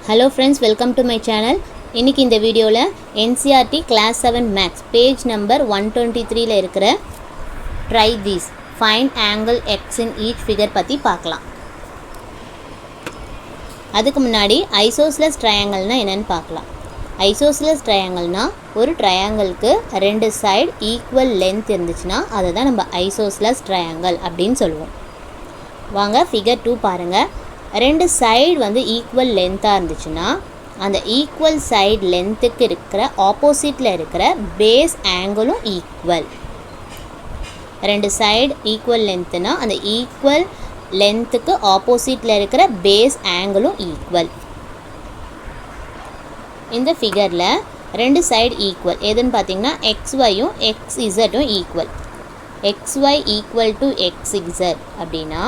Hello friends, welcome to my channel. இன்னைக்கு இந்த வீடியோல NCERT class 7 maths page number 123 ல இருக்கிற try these find angle x in each figure பத்தி பார்க்கலாம். அதுக்கு முன்னாடி isosceles triangleனா என்னன்னு பார்க்கலாம். isosceles triangleனா ஒரு triangleக்கு ரெண்டு side equal length இருந்துச்சுனா அதை தான் நம்ம isosceles triangle அப்படினு சொல்லுவோம். வாங்க figure 2 பாருங்க. ரெண்டு சைடு வந்து ஈக்குவல் லென்த்தாக இருந்துச்சுன்னா அந்த ஈக்குவல் சைடு லென்த்துக்கு இருக்கிற ஆப்போசிட்டில் இருக்கிற பேஸ் ஆங்கிளும் ஈக்குவல். ரெண்டு சைடு ஈக்குவல் லென்த்துனா அந்த ஈக்குவல் லென்த்துக்கு ஆப்போசிட்டில் இருக்கிற பேஸ் ஆங்கிளும் ஈக்குவல். இந்த ஃபிகரில் ரெண்டு சைடு ஈக்குவல் எதுன்னு பார்த்தீங்கன்னா XYயும் XZயும் equal. XY equal to XZ அப்படின்னா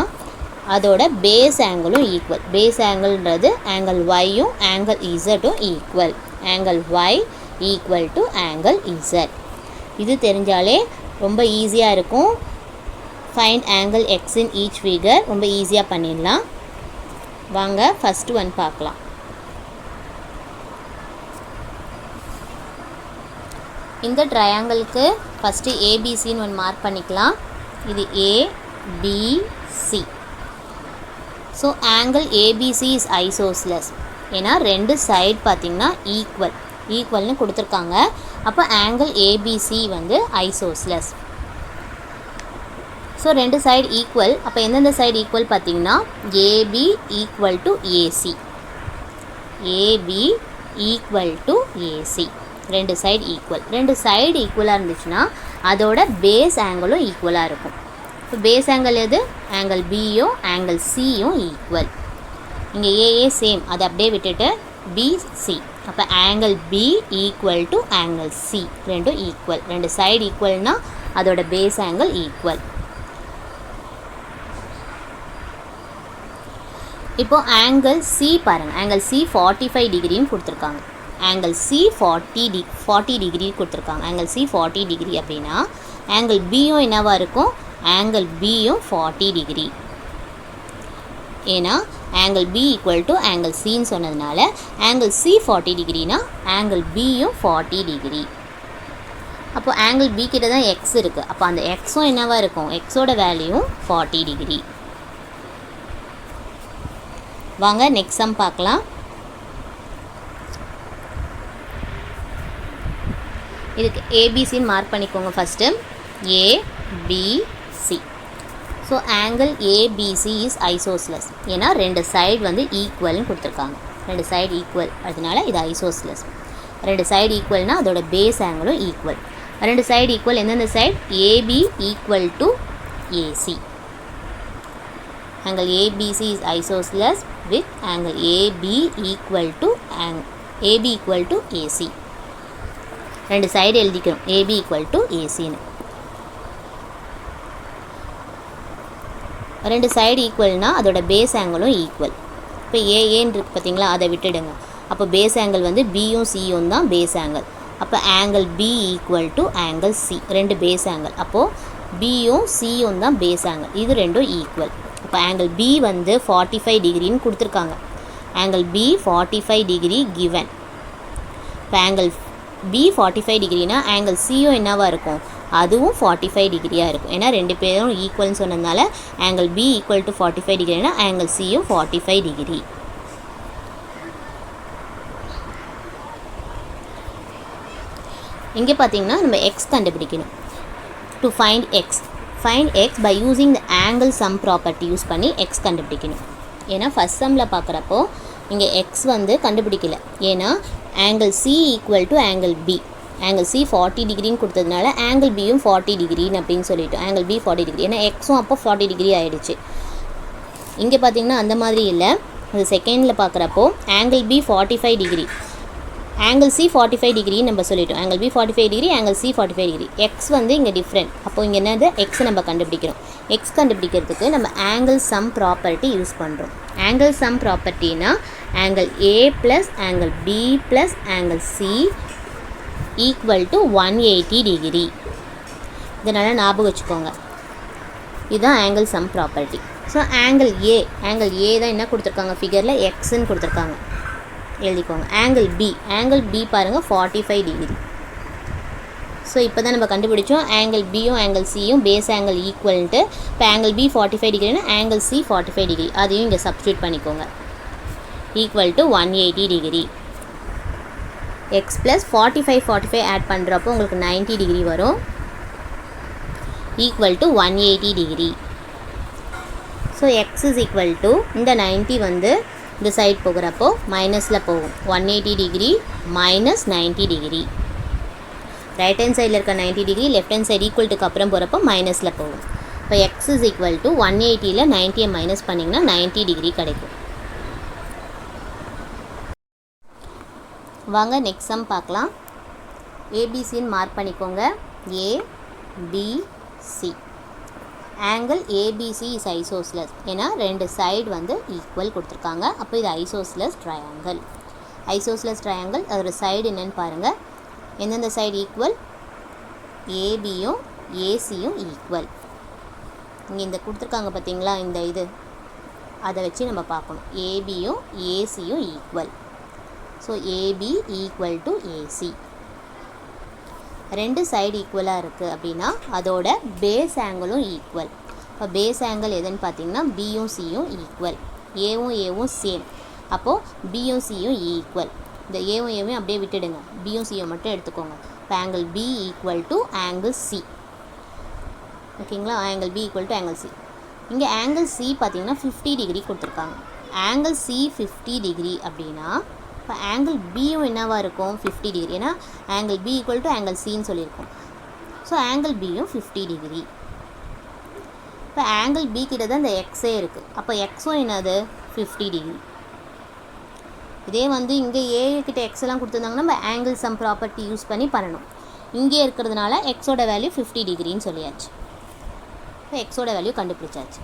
அதோட பேஸ் ஆங்கிளும் ஈக்குவல். பேஸ் ஆங்கிள்ன்றது ஆங்கிள் Yயும் ஆங்கிள் Zயும் equal. Angle Y equal to angle Z. இது தெரிஞ்சாலே ரொம்ப ஈஸியாக இருக்கும். Find angle X in each figure ரொம்ப ஈஸியாக பண்ணிடலாம். வாங்க ஃபஸ்ட்டு ஒன் பார்க்கலாம். இந்த ட்ரையாங்கிளுக்கு ஃபஸ்ட்டு ஏபிசின்னு ஒன்று மார்க் பண்ணிக்கலாம். இது ABC. So angle ABC is isosceles. ஏன்னா ரெண்டு சைடு பார்த்திங்கன்னா ஈக்குவல்னு கொடுத்துருக்காங்க. அப்போ ஆங்கிள் ஏபிசி வந்து ஐசோஸ்லஸ். ஸோ ரெண்டு சைடு ஈக்குவல். அப்போ எந்தெந்த சைடு ஈக்குவல் பார்த்திங்கன்னா A B equal to A C. A B equal to AC. ரெண்டு சைடு ஈக்குவல். ரெண்டு சைடு ஈக்குவலாக இருந்துச்சுன்னா அதோட பேஸ் ஆங்கிளும் ஈக்குவலாக இருக்கும். இப்போ பேஸ் ஆங்கிள் எது? ஆங்கிள் பியும் ஆங்கிள் சியும் ஈக்குவல். இங்கே ஏஏ சேம், அதை அப்படியே விட்டுட்டு பிசி. அப்போ angle B equal to angle C ரெண்டும் ஈக்குவல். ரெண்டு சைடு ஈக்குவல்னால் அதோட பேஸ் ஆங்கிள் ஈக்குவல். இப்போது ஆங்கிள் சி பாருங்கள். ஆங்கிள் சி 45 டிகிரின்னு கொடுத்துருக்காங்க. ஆங்கிள் சி 40 டிகிரி கொடுத்துருக்காங்க. ஆங்கிள் சி 40 டிகிரி அப்படின்னா ஆங்கிள் பியும் என்னவாக இருக்கும்? ஆங்கிள் பியும் 40 டிகிரி. ஏன்னா angle B equal to angle சின்னு சொன்னதுனால ஆங்கிள் சி 40 டிகிரினா ஆங்கிள் பியும் 40 டிகிரி. அப்போ ஆங்கிள் பி கிட்ட தான் எக்ஸ் இருக்குது. அப்போ அந்த எக்ஸும் என்னவாக இருக்கும்? எக்ஸோட வேல்யூவும் 40 டிகிரி. வாங்க நெக்ஸ்ட் சம் பார்க்கலாம். இதுக்கு ஏபிசின்னு மார்க் பண்ணிக்கோங்க first. A B C. So angle ABC is isosceles. ஏன்னா ரெண்டு சைடு வந்து ஈக்குவல்னு கொடுத்துருக்காங்க. ரெண்டு சைடு ஈக்குவல், அதனால இது ஐசோஸ்லஸ். ரெண்டு சைடு ஈக்குவல்னால் அதோட பேஸ் ஆங்கிளும் ஈக்குவல். ரெண்டு சைடு ஈக்குவல் எந்தெந்த side? AB equal to AC. Angle ABC is isosceles with angle AB equal to AC. ரெண்டு சைடு எழுதிக்கிறோம். ஏபி ஈக்குவல் டு ஏசின்னு. ரெண்டு சைடு ஈக்குவல்னால் அதோட பேஸ் ஆங்கிளும் ஈக்குவல். இப்போ ஏஏன்னு இருக்குது பார்த்தீங்களா, அதை விட்டுடுங்க. அப்போ பேஸ் ஆங்கிள் வந்து பியும் சியும் தான் பேஸ் ஆங்கிள். அப்போ angle B equal to angle C. ரெண்டு பேஸ் ஆங்கிள். அப்போது பியும் சியும் தான் பேஸ் ஆங்கிள். இது ரெண்டும் ஈக்குவல். அப்போ ஆங்கிள் பி வந்து 45 டிகிரின்னு கொடுத்துருக்காங்க. Angle B 45 degree given. இப்போ ஆங்கிள் பி 45 டிகிரினா ஆங்கிள் சியும் என்னவாக இருக்கும்? அதுவும் 45 டிகிரியாக இருக்கும். ஏன்னா ரெண்டு பேரும் ஈக்குவல்னு சொன்னதுனால ஆங்கிள் பி ஈக்குவல் டு 45 டிகிரினா ஆங்கிள் சியும் 45 டிகிரி. இங்கே பார்த்தீங்கன்னா நம்ம எக்ஸ் கண்டுபிடிக்கணும். To find X by using the angle sum property use பண்ணி எக்ஸ் கண்டுபிடிக்கணும். ஏன்னா ஃபஸ்ட் சம்மில் பார்க்குறப்போ இங்கே எக்ஸ் வந்து கண்டுபிடிக்கல. ஏன்னா angle C equal to angle B. Angle C 40 டிகிரின்னு கொடுத்ததுனால ஆங்கிள் பியும் 40 டிகிரின்னு அப்படின்னு சொல்லிட்டோம். Angle B 40 degree. ஏன்னா எக்ஸும் அப்போ 40 டிகிரி ஆகிடுச்சு. இங்கே பார்த்தீங்கன்னா அந்த மாதிரி இல்லை. அது செகண்டில் பார்க்குறப்போ angle B 45 degree, angle C 45 டிகிரின்னு நம்ம சொல்லிட்டோம். Angle B 45 degree, angle C 45 degree. X வந்து இங்கே டிஃப்ரெண்ட். அப்போது இங்கே என்னது? எக்ஸ் நம்ம கண்டுபிடிக்கிறோம். எக்ஸ் கண்டுபிடிக்கிறதுக்கு நம்ம ஆங்கிள் சம் ப்ராப்பர்ட்டி யூஸ் பண்ணுறோம். ஆங்கிள் சம் ப்ராப்பர்ட்டினா angle A plus angle B plus angle C equal to 180 degree. இதனால் ஞாபகம் வச்சுக்கோங்க. இதுதான் angle sum property. So angle A தான் என்ன கொடுத்துருக்காங்க ஃபிகரில்? எக்ஸ்ன்னு கொடுத்துருக்காங்க. எழுதிக்கோங்க. ஆங்கிள் பி பாருங்கள் 45 டிகிரி. ஸோ இப்போ தான் நம்ம கண்டுபிடிச்சோம் ஆங்கிள் பியும் ஆங்கிள் சியும் பேஸ் ஆங்கிள் ஈக்குவல்ட்டு. இப்போ ஆங்கிள் பி 45 டிகிரினா ஆங்கிள் சி 45 டிகிரி, அதையும் இங்கே சப்ஸ்டியூட் பண்ணிக்கோங்க. Equal to 180 degree. X plus 45 add பண்ணுறப்போ உங்களுக்கு 90 டிகிரி வரும். Equal to 180 degree. So X is equal to இந்த 90 வந்து இந்த சைட் போகிறப்போ மைனஸில் போகும். 180 degree minus 90 degree. Right hand சைடில் இருக்க 90 டிகிரி லெஃப்ட் ஹேண்ட் சைடு ஈக்குவல்ட்டுக்கு அப்புறம் போகிறப்போ மைனஸில் போகும். இப்போ எக்ஸ் இஸ் ஈக்குவல் டு 180ல் 90யை மைனஸ் பண்ணிங்கன்னா 90 டிகிரி கிடைக்கும். வாங்க நெக்ஸ்ட் சம் பார்க்கலாம். ஏபிசின்னு மார்க் பண்ணிக்கோங்க. ABC angle ABC is isosceles. ஏன்னா ரெண்டு சைடு வந்து ஈக்குவல் கொடுத்துருக்காங்க. அப்போ இது ஐசோஸ்லஸ் ட்ரையாங்கிள். ஐசோஸ்லஸ் ட்ரையாங்கிள் அதோட சைடு என்னென்னு பாருங்கள். எந்தெந்த சைடு ஈக்குவல்? ஏபியும் ஏசியும் ஈக்குவல். இங்கே இந்த கொடுத்துருக்காங்க பார்த்தீங்களா, இந்த இது அதை வச்சு நம்ம பார்க்கணும். ஏபியும் ஏசியும் equal. So AB equal to AC. ரெண்டு சைடு ஈக்குவலாக இருக்குது அப்படின்னா அதோட பேஸ் ஆங்கிளும் ஈக்குவல். இப்போ பேஸ் ஆங்கிள் எதுன்னு பார்த்தீங்கன்னா பியும் சியும் ஈக்குவல். ஏவும் சேம். அப்போது பியும் சியும் ஈக்குவல். இந்த ஏவும் அப்படியே விட்டுடுங்க, பியும் சியும் மட்டும் எடுத்துக்கோங்க. இப்போ angle B equal to angle C. ஓகேங்களா, angle B equal to angle C. இங்கே ஆங்கிள் சி பார்த்தீங்கன்னா 50 டிகிரி கொடுத்துருக்காங்க. ஆங்கிள் சி 50 டிகிரி அப்படின்னா இப்போ ஆங்கிள் பியும் என்னவாக இருக்கும்? 50 டிகிரி. ஏன்னா angle B equal to angle சின்னு சொல்லியிருக்கோம். ஸோ ஆங்கிள் பியும் 50 டிகிரி. இப்போ ஆங்கிள் பி கிட்ட தான் இந்த எக்ஸே இருக்குது. அப்போ எக்ஸும் என்னது? 50 டிகிரி. இதே வந்து இங்கே ஏ கிட்ட எக்ஸ் எல்லாம் கொடுத்துருந்தாங்கன்னா நம்ம ஆங்கிள் சம் ப்ராப்பர்ட்டி யூஸ் பண்ணி பண்ணணும். இங்கே இருக்கிறதுனால எக்ஸோட வேல்யூ 50 டிகிரின்னு சொல்லியாச்சு. இப்போ எக்ஸோட வேல்யூ கண்டுபிடிச்சாச்சு.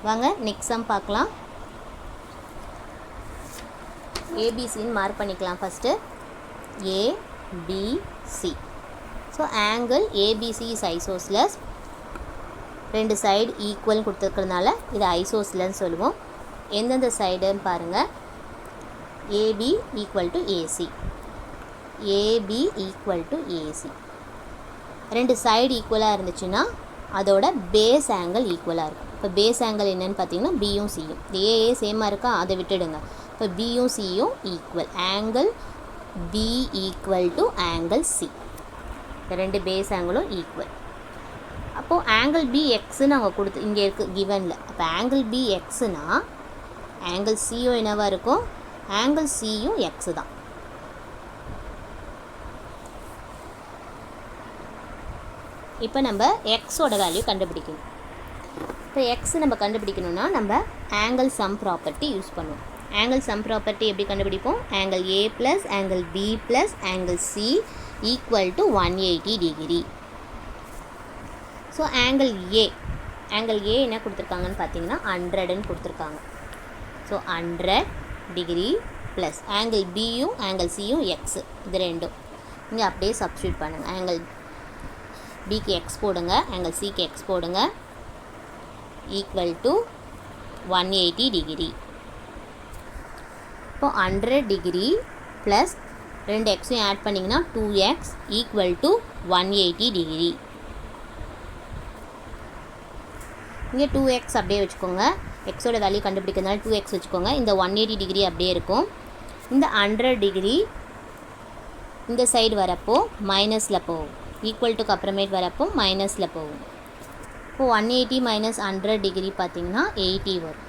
வாங்க நெக்ஸ்ட் சம் பார்க்கலாம். ஏபிசின்னு மார்க் பண்ணிக்கலாம் first. A B C. So angle ABC is isosceles. ரெண்டு சைடு ஈக்குவல் கொடுத்துருக்கிறதுனால இது ஐசோஸ்லன்னு சொல்லுவோம். எந்தெந்த சைடுன்னு பாருங்கள். A B equal to A C. A B equal to AC. ரெண்டு சைடு ஈக்குவலாக இருந்துச்சுன்னா அதோட பேஸ் ஆங்கிள் ஈக்குவலாக இருக்கும். இப்போ பேஸ் ஆங்கிள் என்னென்னு பார்த்தீங்கன்னா பியும் சியும். ஏ சேமாக இருக்கா, அதை விட்டுடுங்க. இப்போ பியும் சியும் equal. Angle B equal to angle C. ரெண்டு பேஸ் ஆங்கிளும் ஈக்குவல். அப்போது ஆங்கிள் பி எக்ஸுன்னு அவங்க கொடுத்து இங்கே இருக்குது கிவனில். அப்போ ஆங்கிள் பி எக்ஸுனா ஆங்கிள் சியும் என்னவாக இருக்கும்? ஆங்கிள் சியும் எக்ஸு தான். இப்போ நம்ம எக்ஸோட வேல்யூ கண்டுபிடிக்கணும். இப்போ எக்ஸ் நம்ம கண்டுபிடிக்கணும்னா நம்ம ஆங்கிள் சம் ப்ராப்பர்ட்டி யூஸ் பண்ணுவோம். ஆங்கிள் சம் ப்ராப்பர்ட்டி எப்படி கண்டுபிடிப்போம்? Angle A plus angle B plus angle C equal to 180 degree. So angle A என்ன கொடுத்துருக்காங்கன்னு பார்த்தீங்கன்னா 100ன்னு கொடுத்துருக்காங்க. ஸோ 100 டிகிரி ப்ளஸ் ஆங்கிள் பியும் ஆங்கிள் சியும் எக்ஸு, இது ரெண்டும் இங்கே அப்படியே சப்ஸ்டியூட் பண்ணுங்கள். ஆங்கிள் பிக்கு எக்ஸ் போடுங்க, ஆங்கிள் சிக்கு எக்ஸ் போடுங்க. Equal to 180 degree. இப்போ 100 டிகிரி ப்ளஸ் ரெண்டு எக்ஸையும் ஆட் பண்ணிங்கன்னா 2x ஈக்குவல் டு 180 டிகிரி. இங்கே 2x அப்படியே வச்சுக்கோங்க. எக்ஸோட வேல்யூ கண்டுபிடிக்கிறதுனால 2x வச்சுக்கோங்க. இந்த 180 டிகிரி அப்படியே இருக்கும். இந்த 100 டிகிரி இந்த சைடு வரப்போ மைனஸில் போகும். ஈக்குவல்ட்டுக்கு அப்புறமேட்டு வரப்போ மைனஸில் போகும். இப்போது 180 மைனஸ் 100 டிகிரி பார்த்திங்கன்னா 80 வரும்.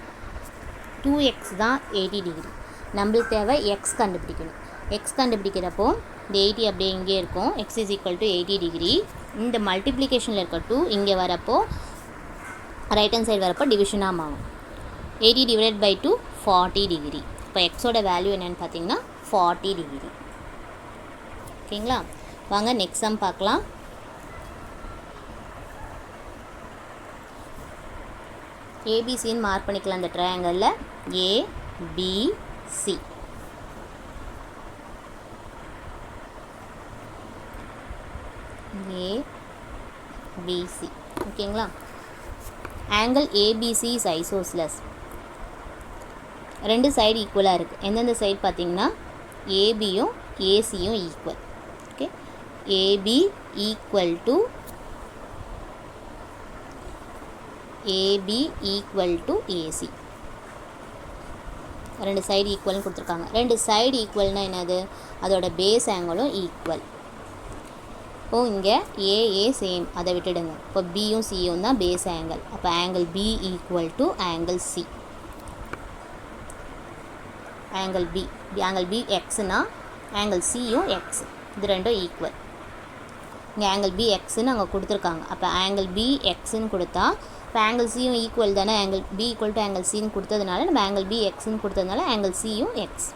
2x தான் 80 டிகிரி. நம்மளுக்கு தேவை எக்ஸ் கண்டுபிடிக்கணும். எக்ஸ் கண்டுபிடிக்கிறப்போ இந்த 80 அப்படியே இங்கே இருக்கும். X is equal to 80 degree. இந்த மல்டிப்ளிகேஷனில் இருக்க 2 இங்கே வரப்போ ரைட் ஹேண்ட் சைடு வரப்போ டிவிஷனாக மாறும். 80 டிவைடட் பை 2 40 டிகிரி. இப்போ எக்ஸோட வேல்யூ என்னென்னு பார்த்தீங்கன்னா 40 டிகிரி. ஓகேங்களா, வாங்க நெக்ஸ்ட் சம் பார்க்கலாம். ஏபிசின்னு மார்க் பண்ணிக்கலாம். அந்த ட்ரையாங்கிளில் ஏபிசி. ஏபிசி ஓகேங்களா. Angle ABC is isosceles. ரெண்டு சைடு ஈக்குவலாக இருக்குது. எந்தெந்த சைடு பார்த்தீங்கன்னா ஏபியும் ஏசியும் equal. Okay, AB equal to AC. ரெண்டு சைடு ஈக்குவல்னு கொடுத்துருக்காங்க. ரெண்டு சைடு ஈக்குவல்னால் என்னது, அதோட பேஸ் ஆங்கிளும் ஈக்குவல். இப்போது இங்கே ஏஏ சேம், அதை விட்டுடுங்க. இப்போ பியும் சியும் தான் பேஸ் ஆங்கிள். அப்போ angle B equal to angle C. Angle B எக்ஸ்னா ஆங்கிள் சியும் எக்ஸ், இது ரெண்டும் ஈக்குவல். இங்கே ஆங்கிள் பி எக்ஸ்ன்னு அங்கே கொடுத்துருக்காங்க. அப்போ ஆங்கிள் பி எக்ஸ்ன்னு கொடுத்தா இப்போ ஆங்கிள் சியும் ஈக்குவல் தானே. Angle B equal to angle சின்னு கொடுத்ததுனால நம்ம ஆங்கிள் பி எக்ஸ்ன்னு கொடுத்ததுனால ஆங்கிள் சியும் எக்ஸ்.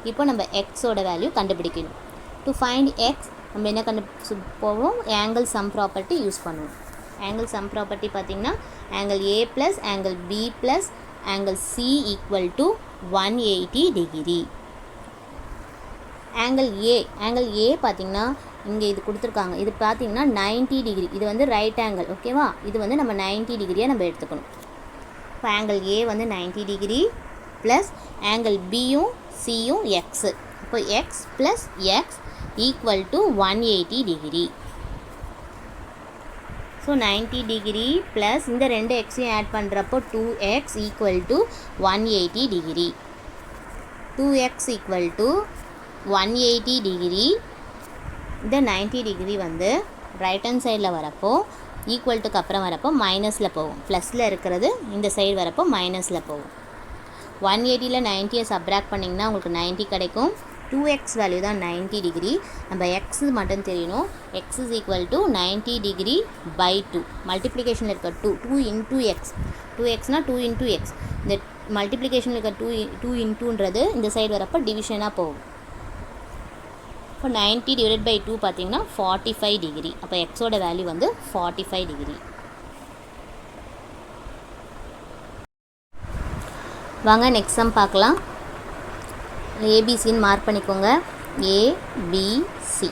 இப்போ நம்ம எக்ஸோட வேல்யூ கண்டுபிடிக்கணும். டு ஃபைண்ட் எக்ஸ் நம்ம என்ன போவோம், ஆங்கிள் சம் ப்ராப்பர்ட்டி யூஸ் பண்ணுவோம். ஆங்கிள் சம் ப்ராப்பர்ட்டி பார்த்திங்கன்னா angle A plus angle B plus angle C equal to 180 degree. Angle A பார்த்திங்கன்னா இங்கே இது கொடுத்துருக்காங்க. இது பார்த்திங்கன்னா 90 டிகிரி. இது வந்து ரைட் ஆங்கிள். ஓகேவா, இது வந்து நம்ம 90 டிகிரியாக நம்ம எடுத்துக்கணும். இப்போ ஆங்கிள் ஏ வந்து 90 டிகிரி ப்ளஸ் ஆங்கிள் பியும் சியும் எக்ஸு. இப்போ X plus x equal to 180 degree. So 90 degree plus இந்த ரெண்டு எக்ஸையும் ஆட் பண்ணுறப்போ 2x equal to 180 degree. 2x equal to 180 degree. இந்த 90 டிகிரி வந்து ரைட் ஹேண்ட் சைடில் வரப்போ ஈக்குவல்ட்டுக்கு அப்புறம் வரப்போ மைனஸில் போகும். ப்ளஸில் இருக்கிறது இந்த சைடு வரப்போ மைனஸில் போகும். 180ல் 90யை சப்ராக்ட் பண்ணிங்கன்னா உங்களுக்கு 90 கிடைக்கும். 2x வேல்யூ தான் 90 டிகிரி. நம்ம எக்ஸ் மட்டும் தெரியணும். X is equal to 90 degree by 2. மல்டிப்ளிகேஷனில் இருக்க 2 இன்டூ எக்ஸ். 2xனால் 2 இன்டூ எக்ஸ். இந்த மல்டிப்ளிகேஷனில் இருக்க 2 இன்டூன்றது இந்த சைடு வரப்போ டிவிஷனாக போகும். இப்போ 90 டிவைடட் பை 2 பார்த்திங்கன்னா 45 டிகிரி. அப்போ எக்ஸோட வேல்யூ வந்து 45 டிகிரி. வாங்க நெக்ஸ்ட் சம் பார்க்கலாம். ஏபிசின்னு மார்க் பண்ணிக்கோங்க. ABC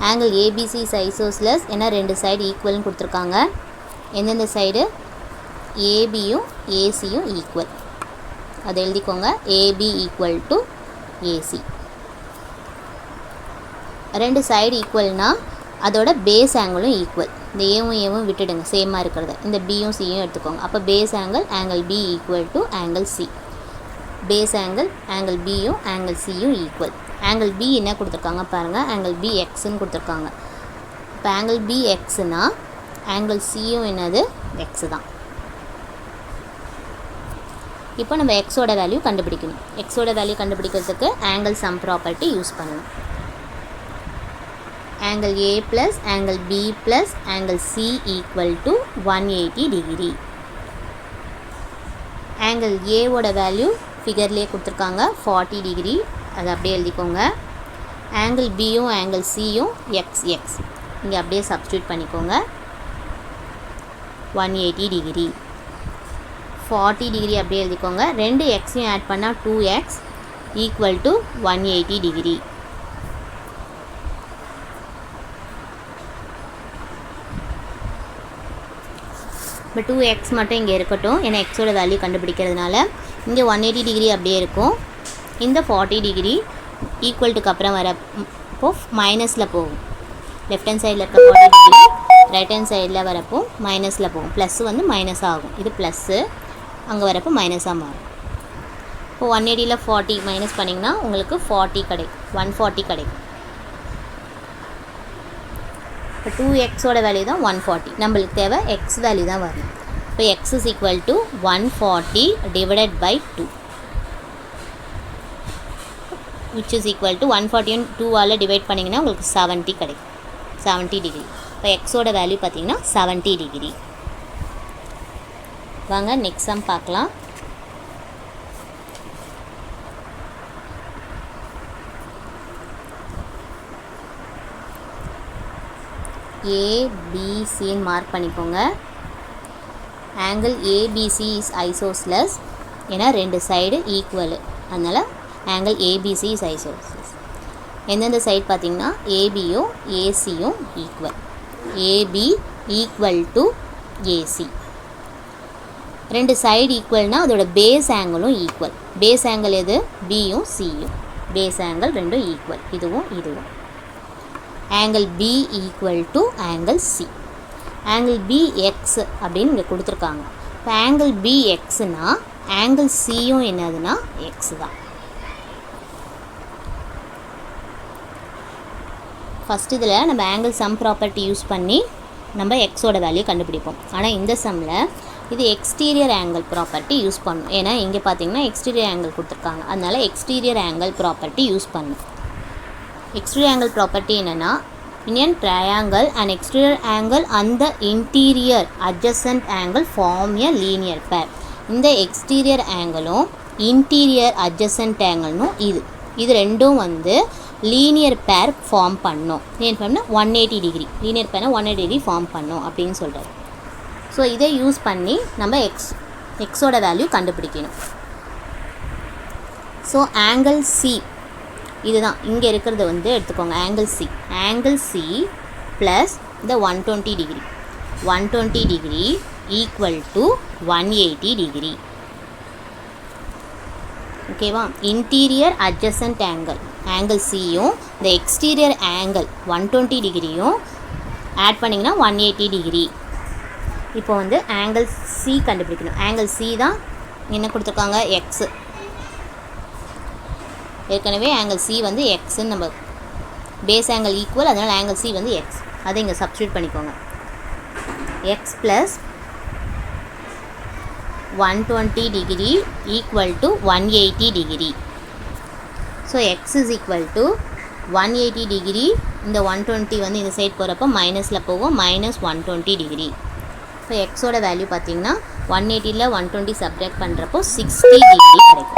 angle ABC is isosceles. ஏன்னா ரெண்டு சைடு ஈக்குவல்னு கொடுத்துருக்காங்க. எந்தெந்த சைடு, ஏபியும் ஏசியும் ஈக்குவல். அதை எழுதிக்கோங்க. A B equal to AC. ரெண்டு சைடு ஈக்குவல்னால் அதோட பேஸ் ஆங்கிளும் ஈக்குவல். இந்த ஏவும் விட்டுடுங்க, சேமாக இருக்கிறத. இந்த பியும் சியும் எடுத்துக்கோங்க. அப்போ base angle B equal to angle C. Base angle பியும் ஆங்கிள் சியும் ஈக்குவல். ஆங்கிள் பி என்ன கொடுத்துருக்காங்க பாருங்கள், ஆங்கிள் பி எக்ஸ்ன்னு கொடுத்துருக்காங்க. இப்போ ஆங்கிள் பி எக்ஸ்னா ஆங்கிள் சியும் என்னது எக்ஸ் தான். இப்போ நம்ம எக்ஸோட வேல்யூ கண்டுபிடிக்கணும். எக்ஸோட வேல்யூ கண்டுபிடிக்கிறதுக்கு ஆங்கிள் சம் ப்ராப்பர்ட்டி யூஸ் பண்ணணும். angle A plus angle B plus angle C equal to 180 degree. angle A ஓட வேல்யூ ஃபிகர்லேயே கொடுத்துருக்காங்க 40 டிகிரி. அதை அப்படியே எழுதிக்கோங்க. angle Bயும் angle Cயும் xx இங்கே அப்படியே சப்ஸ்டியூட் பண்ணிக்கோங்க. 180 டிகிரி. 40 டிகிரி அப்படியே எழுதிக்கோங்க. ரெண்டு எக்ஸையும் ஆட் பண்ணால் 2x ஈக்குவல் டு 180 டிகிரி. இப்போ 2x மட்டும் இங்கே இருக்கட்டும், ஏன்னா எக்ஸோட வேல்யூ கண்டுபிடிக்கிறதுனால. இங்கே 180 டிகிரி அப்படியே இருக்கும். இந்த 40 டிகிரி ஈக்குவல்ட்டுக்கு அப்புறம் வரப்போ மைனஸில் போகும். லெஃப்ட் ஹேண்ட் சைடில் இருக்க 40 டிகிரி ரைட் ஹேண்ட் சைடில் வரப்போ மைனஸில் போகும். ப்ளஸ் வந்து மைனஸ் ஆகும். இது ப்ளஸ்ஸு, அங்கே வரப்போ மைனஸாக மாறும். இப்போ 180ல் 40 மைனஸ் பண்ணிங்கன்னா உங்களுக்கு 40 கிடைக்கும், 140 கிடைக்கும். இப்போ 2xோட வேல்யூ தான் 140. நம்மளுக்கு தேவை எக்ஸ் வேல்யூ தான் வரணும். இப்போ X is equal to 140 divided by 2 which is equal to 140 2ஆல் டிவைட் பண்ணிங்கன்னா உங்களுக்கு 70 கிடைக்கும், 70 டிகிரி. இப்போ எக்ஸோட வேல்யூ பார்த்திங்கன்னா 70 டிகிரி. வாங்க நெக்ஸ்ட் சம் பார்க்கலாம். ஏபிசின்னு மார்க் பண்ணிக்கோங்க. Angle ABC is isosceles. ஏன்னா ரெண்டு சைடு ஈக்குவலு, அதனால் ஆங்கிள் ஏபிசி இஸ் ஐசோஸ்லஸ். எந்தெந்த சைடு பார்த்திங்கன்னா ஏபியும் ஏசியும் equal. AB equal to AC. ரெண்டு சைடு ஈக்குவல்னால் அதோட பேஸ் ஆங்கிளும் ஈக்குவல். பேஸ் ஆங்கிள் எது? பியும் சியும். பேஸ் ஆங்கிள் ரெண்டும் ஈக்குவல், இதுவும் இதுவும். Angle B equal to angle C. Angle B X அப்படின்னு இங்கே கொடுத்துருக்காங்க. இப்போ ஆங்கிள் பி எக்ஸ்னால் ஆங்கிள் சியும் என்னதுன்னா எக்ஸ் தான். ஃபஸ்ட் இதில் நம்ம ஆங்கிள் சம் ப்ராப்பர்ட்டி யூஸ் பண்ணி நம்ம எக்ஸோட வேல்யூ கண்டுபிடிப்போம். ஆனால் இந்த சம்மில் இது எக்ஸ்டீரியர் ஆங்கிள் ப்ராப்பர்ட்டி யூஸ் பண்ணணும். ஏன்னா இங்கே பார்த்தீங்கன்னா எக்ஸ்டீரியர் ஆங்கிள் கொடுத்துருக்காங்க, அதனால எக்ஸ்டீரியர் ஆங்கிள் ப்ராப்பர்ட்டி யூஸ் பண்ணணும். எக்ஸ்டீரியர் ஆங்கிள் ப்ராப்பர்ட்டி என்னென்னா, in a triangle an exterior angle and the interior adjacent angle form a linear pair. இந்த எக்ஸ்டீரியர் ஆங்கிளும் இன்டீரியர் அட்ஜசன்ட் ஆங்கிள்னும் இது ரெண்டும் வந்து லீனியர் பேர் ஃபார்ம் பண்ணும். லீனியர் பேர்னா 180 டிகிரி, லீனியர் பேர்னா 180 டிகிரி ஃபார்ம் பண்ணும் அப்படின்னு சொல்கிறார். ஸோ இதை யூஸ் பண்ணி நம்ம எக்ஸோட வேல்யூ கண்டுபிடிக்கணும். ஸோ ஆங்கிள் சி இதுதான் இங்கே இருக்கிறது வந்து எடுத்துக்கோங்க. ஆங்கிள் சி ப்ளஸ் இந்த 120 degree 120 degree equal to 180 degree. ஓகேவா? இன்டீரியர் அட்ஜசன்ட் ஆங்கிள் சியும் இந்த எக்ஸ்டீரியர் ஆங்கிள் 120 டிகிரியும் ஆட் பண்ணிங்கன்னா 180 டிகிரி. இப்போ வந்து ஆங்கிள் சி கண்டுபிடிக்கணும். ஆங்கிள் சி தான் என்ன கொடுத்துருக்காங்க? எக்ஸு. ஏற்கனவே ஆங்கிள் சி வந்து எக்ஸுன்னு நம்ம பேஸ் ஆங்கிள் ஈக்குவல், அதனால் ஆங்கிள் சி வந்து எக்ஸ். அதை இங்கே சப்ஸ்டியூட் பண்ணிக்கோங்க. X plus 120 degree equal to 180 degree. So X is equal to 180 degree. இந்த 120 வந்து இந்த சைட் போகிறப்போ மைனஸில் போகும், மைனஸ் 120 டிகிரி. ஸோ எக்ஸோட வேல்யூ பார்த்தீங்கன்னா 180ல் 120 சப்ட்ராக்ட் பண்ணுறப்போ 60 டிகிரி கிடைக்கும்.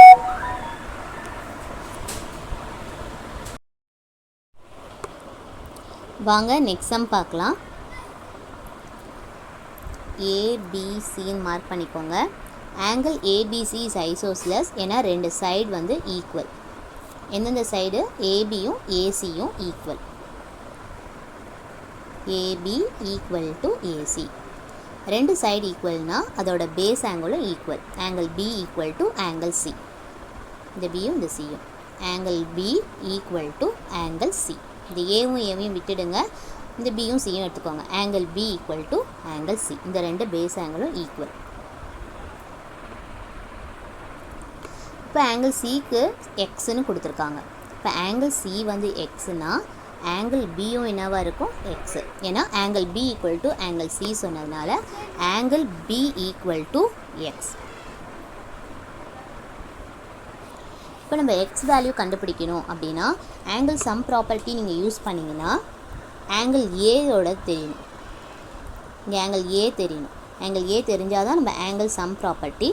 வாங்க நெக்ஸ்ட் சம் பார்க்கலாம். ஏபிசின்னு மார்க் பண்ணிக்கோங்க. ஆங்கிள் ஏபிசி இஸ் ஐசோஸ்லஸ், ஏன்னா ரெண்டு சைடு வந்து ஈக்குவல். எந்தெந்த சைடு? ஏபியும் ஏசியும் equal. AB equal to AC. ரெண்டு சைடு ஈக்குவல்னால் அதோட பேஸ் ஆங்கிளும் equal. Angle B equal to angle C. இந்த பியும் இந்த சியும். Angle B equal to angle C. இந்த ஏவும் ஏவையும் விட்டுடுங்க, இந்த பியும் சியும் எடுத்துக்கோங்க. Angle B equal to angle C. இந்த ரெண்டு பேஸ் ஆங்கிளும் ஈக்குவல். இப்போ ஆங்கிள் சிக்கு எக்ஸ்ன்னு கொடுத்துருக்காங்க. இப்போ ஆங்கிள் சி வந்து எக்ஸ்னா ஆங்கிள் பியும் என்னவாக இருக்கும்? எக்ஸு. ஏன்னா angle B equal to angle C சொன்னதுனால angle B equal to X. இப்போ நம்ம எக்ஸ் வேல்யூ கண்டுபிடிக்கணும் அப்படின்னா ஆங்கிள் சம் ப்ராப்பர்ட்டி நீங்கள் யூஸ் பண்ணிங்கன்னா ஆங்கிள் ஏயோட தெரியணும். இங்கே ஆங்கிள் ஏ தெரியணும். ஆங்கிள் ஏ தெரிஞ்சால் தான் நம்ம ஆங்கிள் சம் ப்ராப்பர்ட்டி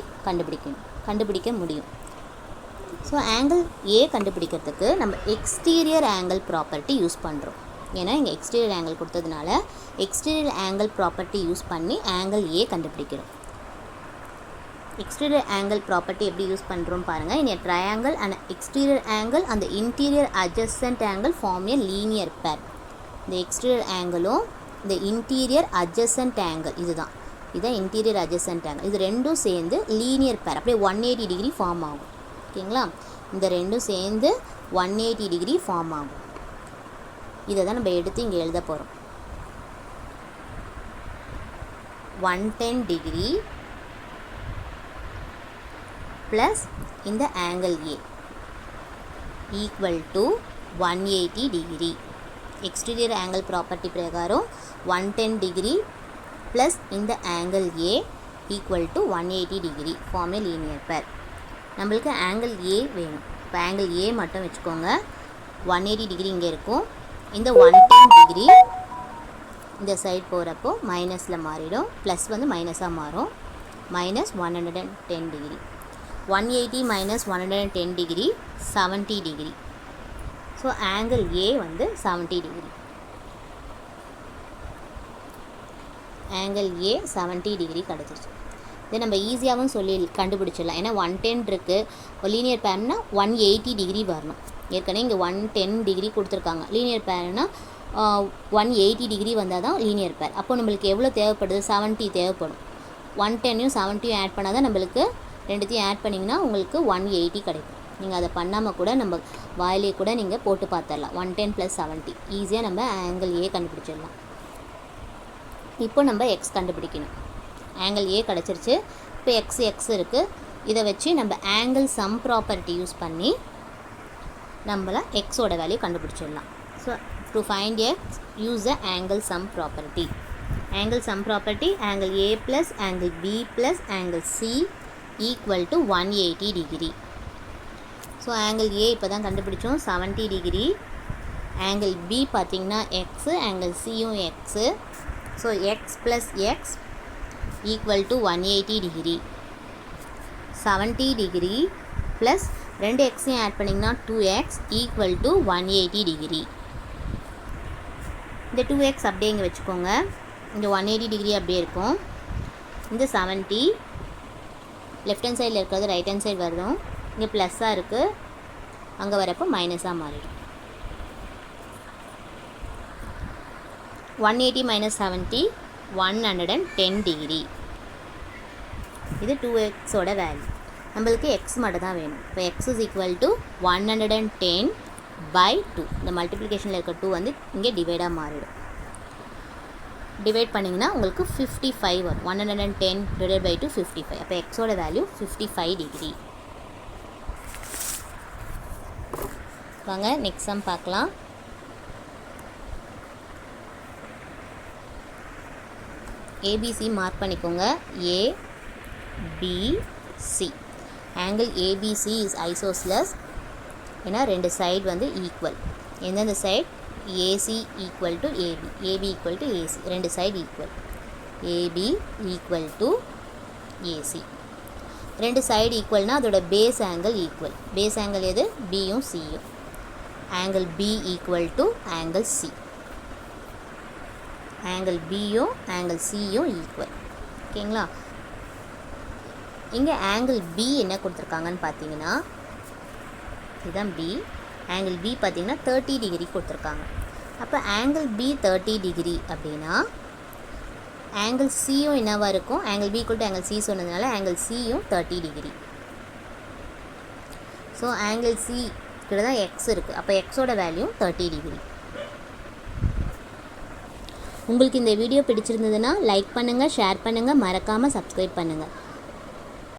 கண்டுபிடிக்க முடியும். ஸோ ஆங்கிள் ஏ கண்டுபிடிக்கிறதுக்கு நம்ம எக்ஸ்டீரியர் ஆங்கிள் ப்ராப்பர்ட்டி யூஸ் பண்ணுறோம். ஏன்னா இங்கே எக்ஸ்டீரியர் ஆங்கிள் கொடுத்ததுனால எக்ஸ்டீரியர் ஆங்கிள் ப்ராப்பர்ட்டி யூஸ் பண்ணி ஆங்கிள் ஏ கண்டுபிடிக்கிறோம். எக்ஸ்டீரியர் ஆங்கிள் ப்ராப்பர்ட்டி எப்படி யூஸ் பண்ணுறோம் பாருங்கள். இன் a triangle and exterior angle and the interior adjacent angle form a linear pair. இந்த எக்ஸ்டீரியர் ஆங்கிளும் இந்த இன்டீரியர் அட்ஜசன்ட் ஆங்கிள் இதுதான் இன்டீரியர் அட்ஜசன்ட் ஆங்கிள். இது ரெண்டும் சேர்ந்து லீனியர் பேர் அப்படியே 180 டிகிரி ஃபார்ம் ஆகும். ஓகேங்களா? இந்த ரெண்டும் சேர்ந்து 180 டிகிரி ஃபார்ம் ஆகும். இதை தான் நம்ம எடுத்து இங்கே எழுத போகிறோம். 110 டிகிரி ப்ளஸ் இந்த angle A equal to 180 degree. Exterior angle property பிரகாரம் 110 டிகிரி ப்ளஸ் இந்த angle A equal to 180 degree form a linear pair. நம்மளுக்கு ஆங்கிள் ஏ வேணும். இப்போ ஆங்கிள் ஏ மட்டும் வச்சுக்கோங்க. 180 டிகிரி இங்கே இருக்கும். இந்த 110 டிகிரி இந்த சைட் போகிறப்போ மைனஸில் மாறிடும், ப்ளஸ் வந்து மைனஸாக மாறும். Minus 110 degree. 180 minus 110 degree 70 degree. So angle ஏ வந்து 70 டிகிரி. ஆங்கிள் ஏ 70 டிகிரி கிடச்சிருச்சு. இதை நம்ம ஈஸியாகவும் சொல்லி கண்டுபிடிச்சிடலாம். ஏன்னா 110 இருக்குது, ஒரு லீனியர் பேர்னா 180 டிகிரி வரணும். ஏற்கனவே இங்கே 110 டிகிரி கொடுத்துருக்காங்க. லீனியர் பேர்னா 180 டிகிரி வந்தால் தான் லீனியர் பேர். அப்போ நம்மளுக்கு எவ்வளோ தேவைப்படுது? 70 தேவைப்படும். 110யும் 70யும் ஆட் பண்ணால் தான் நம்மளுக்கு ரெண்டுத்தையும் ஆட் பண்ணிங்கன்னா உங்களுக்கு 180 கிடைக்கும். நீங்கள் அதை பண்ணாமல் கூட நம்ம வாயிலே கூட நீங்கள் போட்டு பார்த்துடலாம். 110 + 70 ஈஸியாக நம்ம ஆங்கிள் ஏ கண்டுபிடிச்சிடலாம். இப்போ நம்ம எக்ஸ் கண்டுபிடிக்கணும். ஆங்கிள் ஏ கிடச்சிருச்சு. இப்போ எக்ஸ் இருக்குது. இதை வச்சு நம்ம ஆங்கிள் சம் ப்ராப்பர்ட்டி யூஸ் பண்ணி நம்மள எக்ஸோட வேல்யூ கண்டுபிடிச்சிடலாம். So to find x use the angle sum property. Angle sum property angle A plus angle B plus angle C equal to 180 degree. So angle A இப்போ தான் கண்டுபிடிச்சோம் 70 degree. Angle B பார்த்திங்கன்னா x, angle சியும் x. So x plus x equal to 180 degree. 70 degree plus 2 எக்ஸையும் add பண்ணிங்கன்னா 2x equal to 180 degree. இந்த 2x அப்படியே இங்கே வச்சுக்கோங்க. இந்த 180 டிகிரி அப்படியே இருக்கும். இந்த 70 லெஃப்ட் ஹேண்ட் சைடில் இருக்கிறது ரைட் ஹேண்ட் சைடு வருதும். இங்கே ப்ளஸ்ஸாக இருக்குது, அங்கே வரப்போ மைனஸாக மாறிடும். 180 - 70 110 டிகிரி. இது 2xோட வேல்யூ. நம்மளுக்கு எக்ஸ் மட்டும் தான் வேணும். இப்போ எக்ஸ் இஸ் ஈக்குவல் டு 110/2. இந்த மல்டிப்ளிகேஷனில் இருக்க 2 வந்து இங்கே டிவைடாக மாறிடும். டிவைட் பண்ணிங்கன்னா உங்களுக்கு 55 வரும். 110 / 2 55. அப்போ எக்ஸோட வேல்யூ 55 டிகிரி. வாங்க நெக்ஸ்ட் சம் பார்க்கலாம். ஏபிசி மார்க் பண்ணிக்கோங்க. ABC angle ABC is isosceles. ஏன்னா ரெண்டு சைடு வந்து ஈக்குவல். எந்தெந்த side? AC equal to AB, AB equal to AC. ரெண்டு side equal. AB equal to AC. ரெண்டு சைடு ஈக்குவல்னால் அதோட base angle equal. Base angle எது? பியும் சியும். Angle B equal to angle C. Angle பியும் ஆங்கிள் சியும் ஈக்குவல். ஓகேங்களா? இங்கே ஆங்கிள் பி என்ன கொடுத்துருக்காங்கன்னு பார்த்தீங்கன்னா இதுதான் பி. ஆங்கிள் பி பார்த்தீங்கன்னா 30 டிகிரி கொடுத்துருக்காங்க. அப்போ ஆங்கிள் பி 30 டிகிரி அப்படின்னா ஆங்கிள் சியும் என்னவாக இருக்கும்? Angle B equal to angle C சொன்னதுனால ஆங்கிள் சியும் 30 டிகிரி. ஸோ ஆங்கிள் சி கிட்ட தான் எக்ஸ் இருக்குது. அப்போ எக்ஸோட வேல்யூ 30 டிகிரி. உங்களுக்கு இந்த வீடியோ பிடிச்சிருந்ததுன்னா லைக் பண்ணுங்கள், ஷேர் பண்ணுங்கள், மறக்காமல் சப்ஸ்கிரைப் பண்ணுங்கள்.